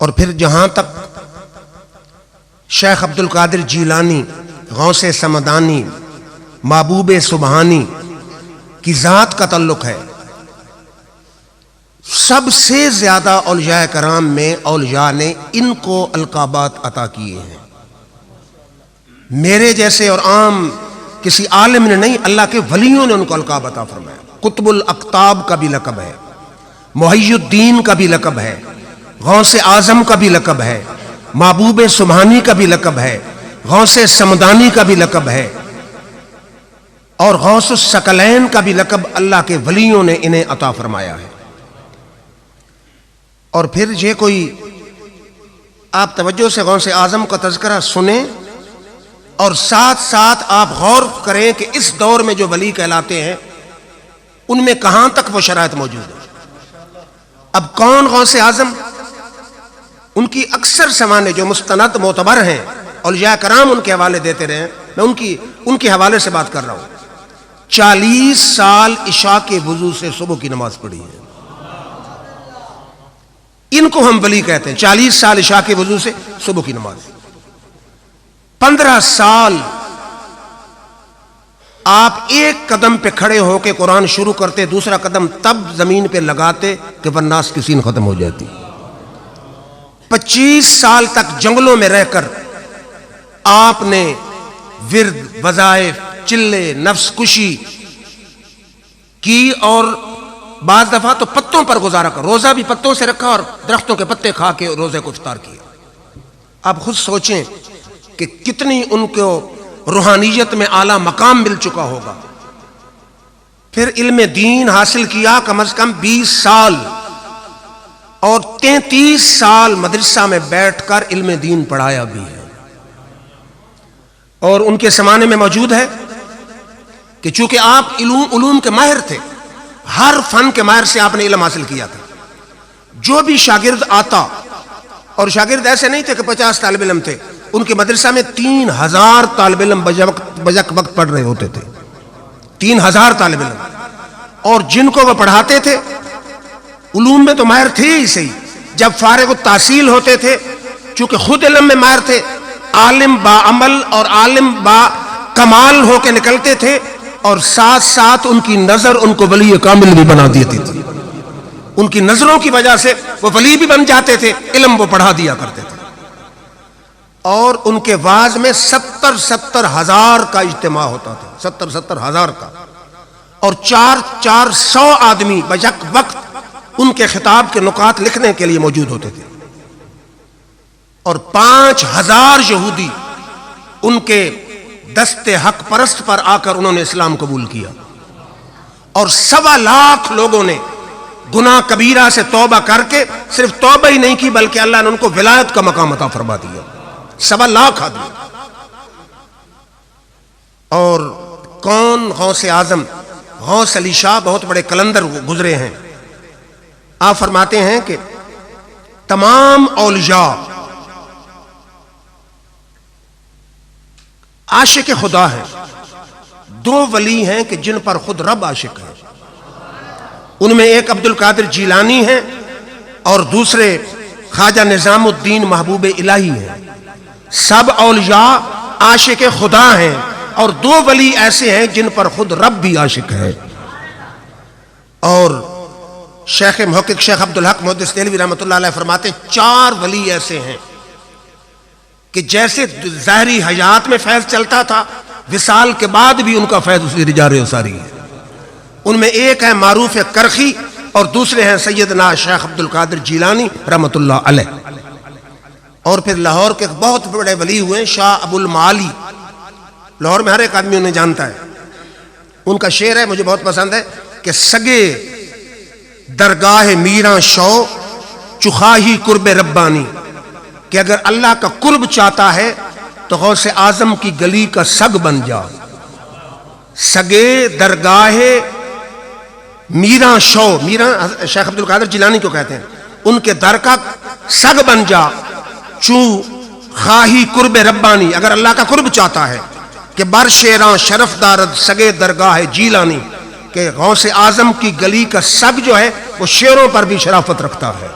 اور پھر جہاں تک شیخ عبد القادر جیلانی غوث سمدانی محبوب سبحانی کی ذات کا تعلق ہے، سب سے زیادہ اولیاء کرام میں اولیاء نے ان کو القابات عطا کیے ہیں۔ میرے جیسے اور عام کسی عالم نے نہیں، اللہ کے ولیوں نے ان کو القاب عطا فرمایا۔ قطب الاقطاب کا بھی لقب ہے، محی الدین کا بھی لقب ہے، غوث اعظم کا بھی لقب ہے، محبوب سبحانی کا بھی لقب ہے، غوث سمدانی کا بھی لقب ہے، اور غوث الثقلین کا بھی لقب اللہ کے ولیوں نے انہیں عطا فرمایا ہے۔ اور پھر یہ کوئی آپ توجہ سے غوث اعظم کا تذکرہ سنیں اور ساتھ ساتھ آپ غور کریں کہ اس دور میں جو ولی کہلاتے ہیں ان میں کہاں تک وہ شرائط موجود ہے۔ اب کون غوث اعظم؟ ان کی اکثر سمانے جو مستند معتبر ہیں، اولیاء کرام ان کے حوالے دیتے رہے ہیں، میں ان کے حوالے سے بات کر رہا ہوں۔ 40 سال عشاء کے وضو سے صبح کی نماز پڑھی ہے، ان کو ہم ولی کہتے ہیں۔ 40 سال عشاء کے وضو سے صبح کی نماز، 15 سال آپ ایک قدم پہ کھڑے ہو کے قرآن شروع کرتے، دوسرا قدم تب زمین پہ لگاتے کہ والناس کی سین ختم ہو جاتی۔ 25 سال تک جنگلوں میں رہ کر آپ نے ورد، وظائف، چلے، نفس کشی کی، اور بعض دفعہ تو پتوں پر گزارا کر، روزہ بھی پتوں سے رکھا اور درختوں کے پتے کھا کے روزے کو افطار کیا۔ آپ خود سوچیں کہ کتنی ان کو روحانیت میں اعلیٰ مقام مل چکا ہوگا۔ پھر علم دین حاصل کیا کم از کم 20 سال، اور 33 سال مدرسہ میں بیٹھ کر علم دین پڑھایا بھی ہے۔ اور ان کے زمانے میں موجود ہے کہ چونکہ آپ علوم کے ماہر تھے، ہر فن کے ماہر سے آپ نے علم حاصل کیا تھا، جو بھی شاگرد آتا، اور شاگرد ایسے نہیں تھے کہ 50 طالب علم تھے، ان کے مدرسہ میں 3000 طالب علم بجک وقت پڑھ رہے ہوتے تھے، 3000 طالب علم، اور جن کو وہ پڑھاتے تھے علوم میں تو ماہر تھے ہی صحیح، جب فارغ التحصیل ہوتے تھے چونکہ خود علم میں ماہر تھے، عالم با عمل اور عالم با کمال ہو کے نکلتے تھے، اور ساتھ ساتھ ان کی نظر ان کو ولی کامل بھی بنا دیتی تھی۔ ان کی نظروں کی وجہ سے وہ ولی بھی بن جاتے تھے، علم وہ پڑھا دیا کرتے تھے۔ اور ان کے واعظ میں 70 ہزار کا اجتماع ہوتا تھا، 70 ہزار کا، اور 400 آدمی بیک وقت ان کے خطاب کے نکات لکھنے کے لیے موجود ہوتے تھے، اور 5000 یہودی ان کے دست حق پرست پر آ کر انہوں نے اسلام قبول کیا، اور 1.25 لاکھ لوگوں نے گناہ کبیرہ سے توبہ کر کے صرف توبہ ہی نہیں کی بلکہ اللہ نے ان کو ولایت کا مقام عطا فرما دیا، 1.25 لاکھ آدمی۔ اور کون غوث اعظم؟ غوث علی شاہ بہت بڑے کلندر گزرے ہیں۔ آپ فرماتے ہیں کہ تمام اولیاء عاشق خدا ہیں، 2 ولی ہیں کہ جن پر خود رب عاشق ہے، ان میں ایک عبد القادر جیلانی ہیں اور دوسرے خواجہ نظام الدین محبوب الہی ہیں۔ سب اولیاء عاشق خدا ہیں، اور 2 ولی ایسے ہیں جن پر خود رب بھی عاشق ہے۔ اور شیخ محقق شیخ عبدالحق محدث دہلوی رحمۃ اللہ علیہ فرماتے ہیں 4 ولی ایسے ہیں کہ جیسے ظاہری حیات میں فیض چلتا تھا، وصال کے بعد بھی ان کا فیض اسی جاری و ساری ہے۔ ان میں ایک ہے معروف کرخی، اور دوسرے ہیں سیدنا شیخ عبد القادر جیلانی رحمۃ اللہ علیہ۔ اور پھر لاہور کے بہت بڑے ولی ہوئے شاہ ابو المعالی، لاہور میں ہر ایک آدمی انہیں جانتا ہے۔ ان کا شعر ہے، مجھے بہت پسند ہے کہ سگے درگاہ میراں شو چخاہی قرب ربانی، کہ اگر اللہ کا قرب چاہتا ہے تو غوث اعظم کی گلی کا سگ بن جا، سگے درگاہ میراں شو، میراں شیخ عبد القادر جیلانی کو کہتے ہیں، ان کے در کا سگ بن جا، چوں خواہی قرب ربانی، اگر اللہ کا قرب چاہتا ہے، کہ بر شیراں شرف دارد سگے درگاہ جیلانی، کہ غوث اعظم کی گلی کا سگ جو ہے وہ شیروں پر بھی شرافت رکھتا ہے۔